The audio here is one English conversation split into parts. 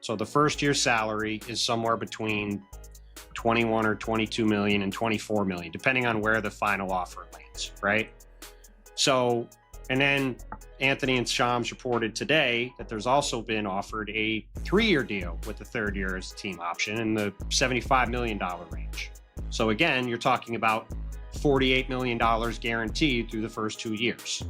So the first year's salary is somewhere between 21 or 22 million and 24 million, depending on where the final offer lands, right? So, and then Anthony and Shams reported today that there's also been offered a 3-year deal with the third year as a team option in the $75 million range. So again, you're talking about $48 million guaranteed through the first 2 years.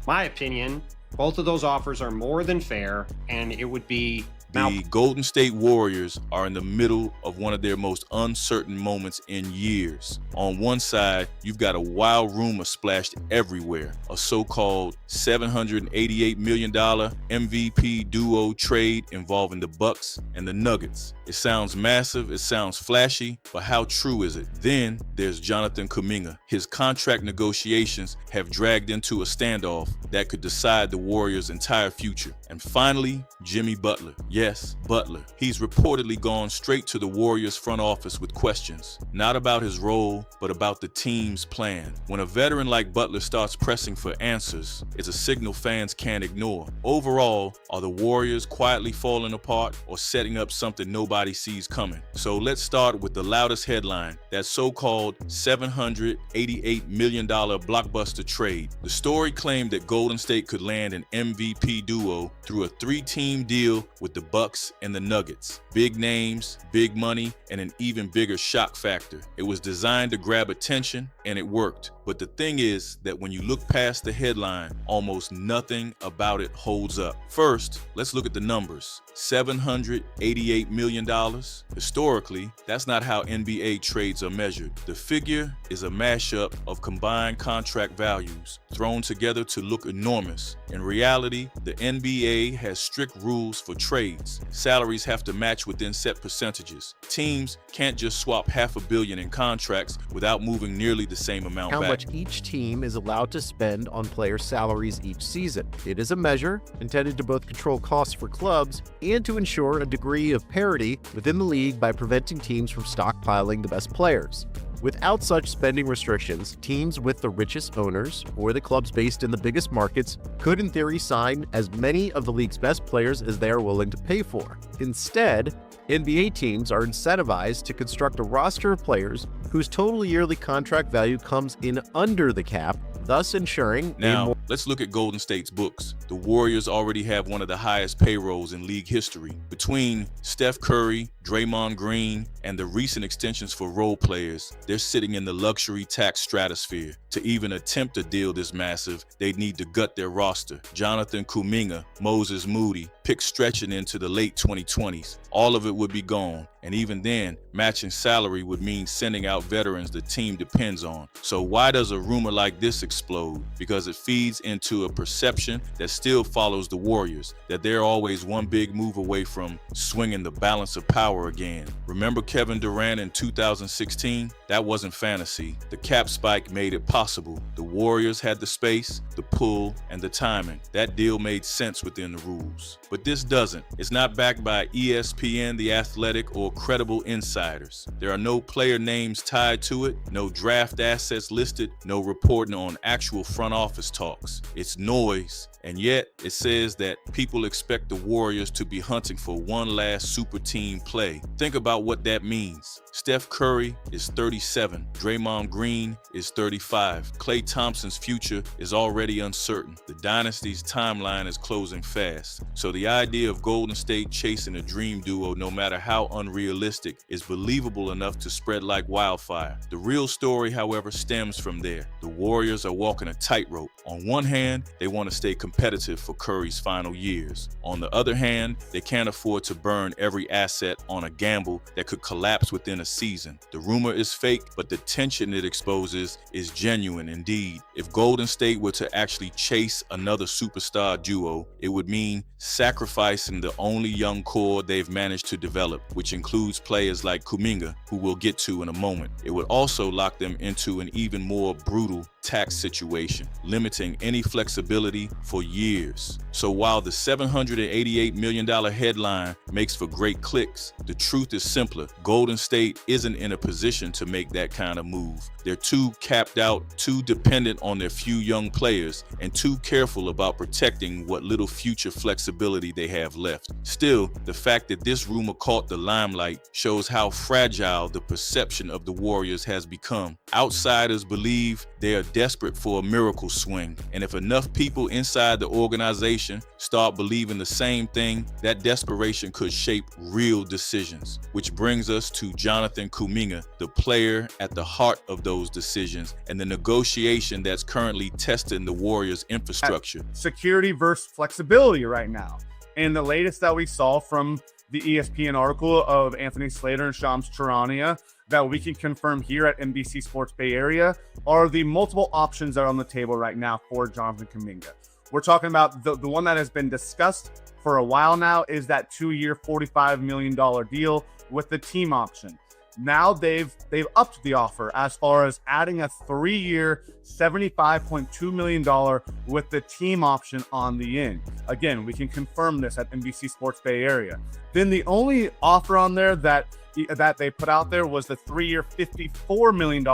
My opinion, both of those offers are more than fair, and it would be The Golden State Warriors are in the middle of one of their most uncertain moments in years. On one side, you've got a wild rumor splashed everywhere, a so-called $788 million MVP duo trade involving the Bucks and the Nuggets. It sounds massive, it sounds flashy, but how true is it? Then there's Jonathan Kuminga. His contract negotiations have dragged into a standoff that could decide the Warriors' entire future. And finally, Jimmy Butler. Yes, Butler. He's reportedly gone straight to the Warriors front office with questions, not about his role, but about the team's plan. When a veteran like Butler starts pressing for answers, it's a signal fans can't ignore. Overall, are the Warriors quietly falling apart or setting up something nobody sees coming? So let's start with the loudest headline, that so-called $788 million blockbuster trade. The story claimed that Golden State could land an MVP duo through a 3-team deal with the Bucks and the Nuggets. Big names, big money, and an even bigger shock factor. It was designed to grab attention, and it worked. But the thing is that when you look past the headline, almost nothing about it holds up. First, let's look at the numbers. $788 million. Historically, that's not how NBA trades are measured. The figure is a mashup of combined contract values thrown together to look enormous. In reality, the NBA has strict rules for trades. Salaries have to match within set percentages. Teams can't just swap $500 million in contracts without moving nearly the same amount How back. much each team is allowed to spend on player salaries each season. It is a measure intended to both control costs for clubs and to ensure a degree of parity within the league by preventing teams from stockpiling the best players. Without such spending restrictions, teams with the richest owners or the clubs based in the biggest markets could in theory sign as many of the league's best players as they are willing to pay for. Instead, NBA teams are incentivized to construct a roster of players whose total yearly contract value comes in under the cap, thus ensuring Now, let's look at Golden State's books. The Warriors already have one of the highest payrolls in league history. Between Steph Curry, Draymond Green, and the recent extensions for role players, they're sitting in the luxury tax stratosphere. To even attempt a deal this massive, they'd need to gut their roster. Jonathan Kuminga, Moses Moody, picks stretching into the late 2020s. All of it would be gone. And even then, matching salary would mean sending out veterans the team depends on. So why does a rumor like this explode? Because it feeds into a perception that still follows the Warriors, that they're always one big move away from swinging the balance of power again. Remember Kevin Durant in 2016? That wasn't fantasy. The cap spike made it possible. The Warriors had the space, the pull, and the timing. That deal made sense within the rules. But this doesn't. It's not backed by ESPN, The Athletic, or credible insiders. There are no player names tied to it, no draft assets listed, no reporting on actual front office talks. It's noise, and yet it says that people expect the Warriors to be hunting for one last super team play. Think about what that means. Steph Curry is 37. Draymond Green is 35. Klay Thompson's future is already uncertain. The dynasty's timeline is closing fast. So the idea of Golden State chasing a dream duo, no matter how unrealistic, is believable enough to spread like wildfire. The real story, however, stems from there. The Warriors are walking a tightrope. On one hand, they want to stay competitive for Curry's final years. On the other hand, they can't afford to burn every asset on a gamble that could collapse within a season. The rumor is fake, but the tension it exposes is genuine indeed. If Golden State were to actually chase another superstar duo, it would mean sacrificing the only young core they've managed to develop, which includes players like Kuminga, who we'll get to in a moment. It would also lock them into an even more brutal tax situation, limiting any flexibility for years. So while the $788 million headline makes for great clicks, the truth is simpler. Golden State isn't in a position to make that kind of move. They're too capped out, too dependent on their few young players, and too careful about protecting what little future flexibility they have left. Still, the fact that this rumor caught the limelight shows how fragile the perception of the Warriors has become. Outsiders believe they are desperate for a miracle swing, and if enough people inside the organization start believing the same thing, that desperation could shape real decisions. Which brings us to Jonathan Kuminga, the player at the heart of those decisions and the negotiation that's currently testing the Warriors' infrastructure. Security versus flexibility right now. And the latest that we saw from the ESPN article of Anthony Slater and Shams Charania that we can confirm here at NBC Sports Bay Area are the multiple options that are on the table right now for Jonathan Kuminga. We're talking about the one that has been discussed for a while now is that 2-year, $45 million deal with the team option. Now they've upped the offer as far as adding a 3-year, $75.2 million with the team option on the end. Again, we can confirm this at NBC Sports Bay Area. Then the only offer on there that they put out there was the 3-year, $54 million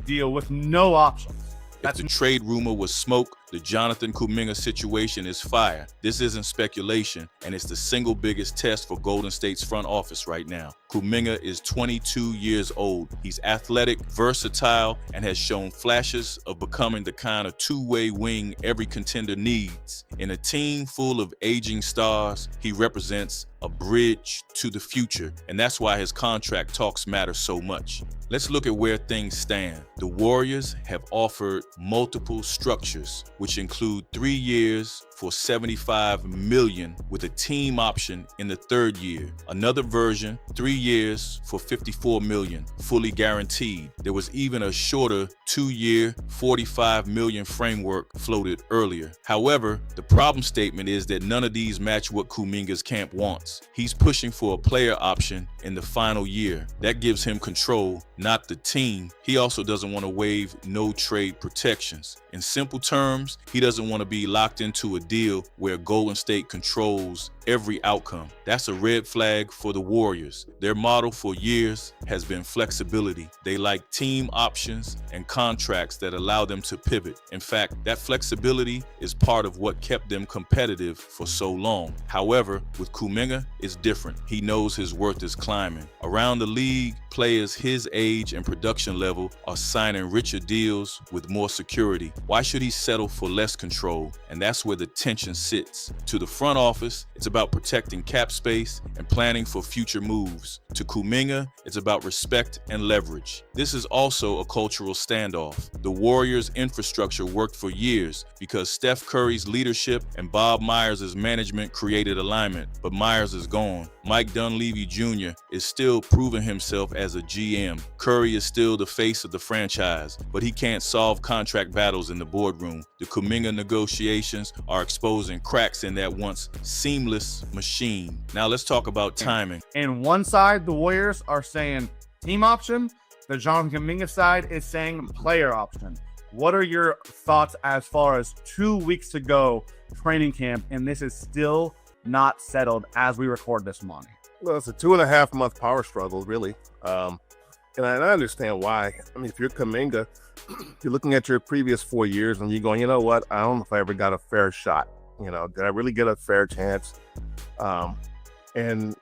deal with no options. If the trade rumor was smoke, the Jonathan Kuminga situation is fire. This isn't speculation, and it's the single biggest test for Golden State's front office right now. Kuminga is 22 years old. He's athletic, versatile, and has shown flashes of becoming the kind of two-way wing every contender needs. In a team full of aging stars, he represents a bridge to the future, and that's why his contract talks matter so much. Let's look at where things stand. The Warriors have offered multiple structures, which include 3 years for $75 million with a team option in the 3rd year. Another version, 3 years for $54 million, fully guaranteed. There was even a shorter 2-year, $45 million framework floated earlier. However, the problem statement is that none of these match what Kuminga's camp wants. He's pushing for a player option in the final year. That gives him control, not the team. He also doesn't want to waive no trade protections. In simple terms, he doesn't want to be locked into a deal where Golden State controls every outcome. That's a red flag for the Warriors. Their model for years has been flexibility. They like team options and contracts that allow them to pivot. In fact, that flexibility is part of what kept them competitive for so long. However, with Kuminga, it's different. He knows his worth is climbing. Around the league, players his age and production level are signing richer deals with more security. Why should he settle for less control? And that's where the tension sits. To the front office, it's about protecting cap space and planning for future moves. To Kuminga, it's about respect and leverage. This is also a cultural standoff. The Warriors' infrastructure worked for years because Steph Curry's leadership and Bob Myers' management created alignment, but Myers is gone. Mike Dunleavy Jr. is still proving himself as a GM. Curry is still the face of the franchise, but he can't solve contract battles in the boardroom. The Kuminga negotiations are exposing cracks in that once seamless machine. Now let's talk about timing. And one side, the Warriors are saying team option. The Jonathan Kuminga side is saying player option. What are your thoughts as far as 2 weeks to go training camp, and this is still not settled as we record this morning? Well, it's a 2.5 month power struggle, really. And I understand why. I mean, if you're Kuminga, you're looking at your previous 4 years and you're going, you know what? I don't know if I ever got a fair shot. You know, did I really get a fair chance? And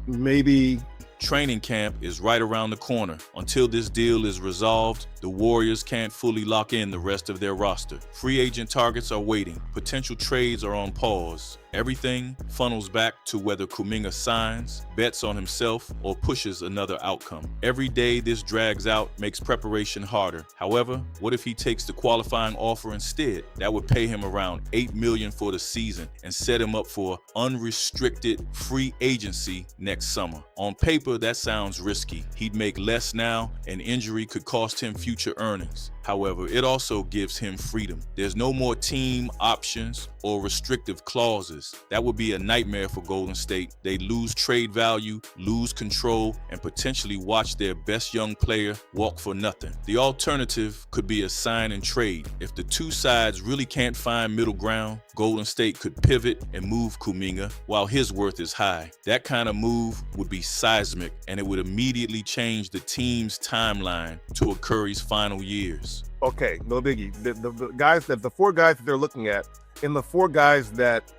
maybe Training camp is right around the corner. Until this deal is resolved, the Warriors can't fully lock in the rest of their roster. Free agent targets are waiting. Potential trades are on pause. Everything funnels back to whether Kuminga signs, bets on himself, or pushes another outcome. Every day this drags out makes preparation harder. However, what if he takes the qualifying offer instead? That would pay him around $8 million for the season and set him up for unrestricted free agency next summer. On paper, that sounds risky. He'd make less now, and injury could cost him future earnings. However, it also gives him freedom. There's no more team options or restrictive clauses. That would be a nightmare for Golden State. They lose trade value, lose control, and potentially watch their best young player walk for nothing. The alternative could be a sign and trade. If the two sides really can't find middle ground, Golden State could pivot and move Kuminga while his worth is high. That kind of move would be seismic, and it would immediately change the team's timeline to Curry's final years. Okay, no biggie. The four guys that they're looking at, and the four guys that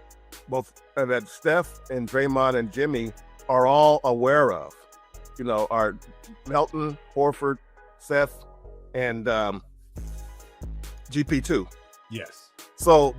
that Steph and Draymond and Jimmy are all aware of, are Melton, Horford, Seth, and GP2. Yes. So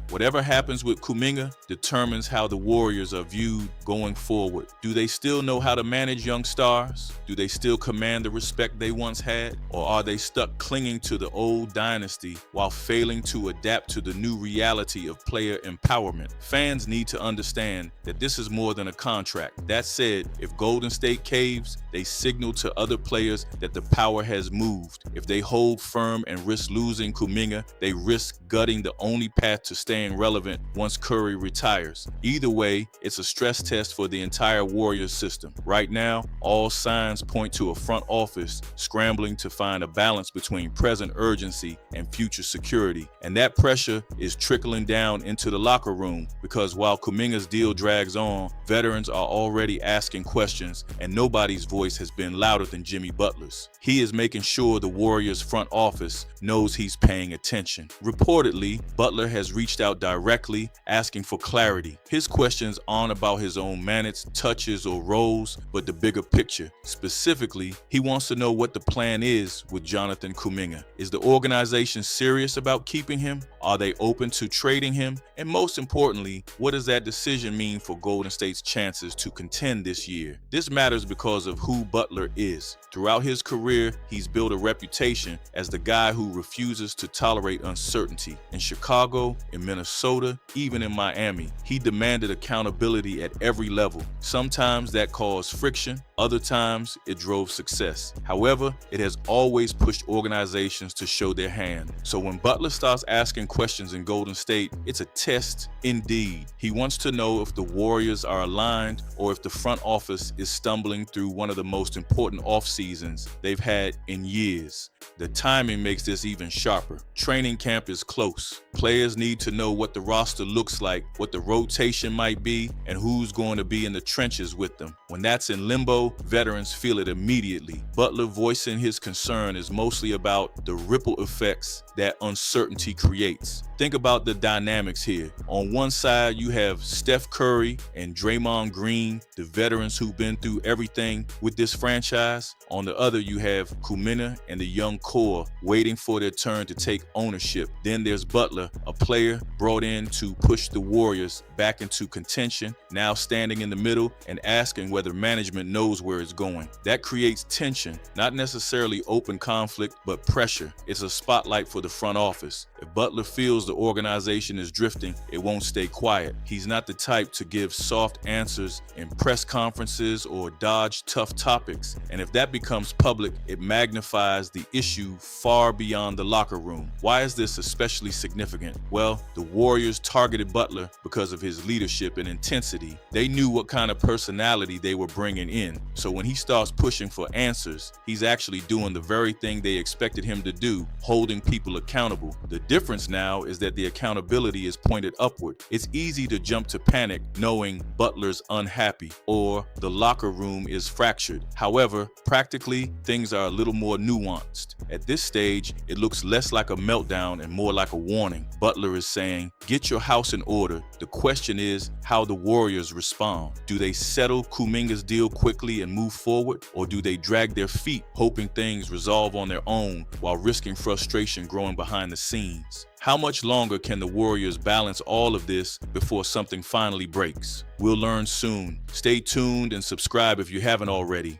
whatever happens with Kuminga determines how the Warriors are viewed going forward. Do they still know how to manage young stars? Do they still command the respect they once had? Or are they stuck clinging to the old dynasty while failing to adapt to the new reality of player empowerment? Fans need to understand that this is more than a contract. That said, if Golden State caves, they signal to other players that the power has moved. If they hold firm and risk losing Kuminga, they risk gutting the only path to staying relevant once Curry retires. Either way, it's a stress test for the entire Warriors system. Right now, all signs point to a front office scrambling to find a balance between present urgency and future security. And that pressure is trickling down into the locker room because while Kuminga's deal drags on, veterans are already asking questions and nobody's voice has been louder than Jimmy Butler's. He is making sure the Warriors front office knows he's paying attention. Reportedly, Butler has reached out directly asking for clarity. His questions aren't about his own minutes, touches, or roles, but the bigger picture. Specifically, he wants to know what the plan is with Jonathan Kuminga. Is the organization serious about keeping him? Are they open to trading him? And most importantly, what does that decision mean for Golden State's chances to contend this year? This matters because of who Butler is. Throughout his career, he's built a reputation as the guy who refuses to tolerate uncertainty. In Chicago, in Minnesota, even in Miami, he demanded accountability at every level. Sometimes that caused friction, other times it drove success. However, it has always pushed organizations to show their hand. So when Butler starts asking questions in Golden State, it's a test indeed. He wants to know if the Warriors are aligned or if the front office is stumbling through one of the most important off seasons they've had in years. The timing makes this even sharper. Training camp is close. Players need to know what the roster looks like, what the rotation might be, and who's going to be in the trenches with them. When that's in limbo, veterans feel it immediately. Butler voicing his concern is mostly about the ripple effects that uncertainty creates. Think about the dynamics here. On one side, you have Steph Curry and Draymond Green, the veterans who've been through everything with this franchise. On the other, you have Kuminga and the young core waiting for their turn to take ownership. Then there's Butler, a player brought in to push the Warriors back into contention, now standing in the middle and asking whether management knows where it's going. That creates tension, not necessarily open conflict, but pressure. It's a spotlight for the front office. If Butler feels the organization is drifting, it won't stay quiet. He's not the type to give soft answers in press conferences or dodge tough topics. And if that becomes public, it magnifies the issue far beyond the locker room. Why is this especially significant? Well, the Warriors targeted Butler because of his leadership and intensity. They knew what kind of personality they were bringing in. So when he starts pushing for answers, he's actually doing the very thing they expected him to do, holding people accountable. The difference now is that the accountability is pointed upward. It's easy to jump to panic knowing Butler's unhappy or the locker room is fractured. However, practically, things are a little more nuanced. At this stage, it looks less like a meltdown and more like a warning. Butler is saying, get your house in order. The question is how the Warriors respond. Do they settle Kuminga's deal quickly and move forward, or do they drag their feet, hoping things resolve on their own while risking frustration growing behind the scenes? How much longer can the Warriors balance all of this before something finally breaks? We'll learn soon. Stay tuned and subscribe if you haven't already.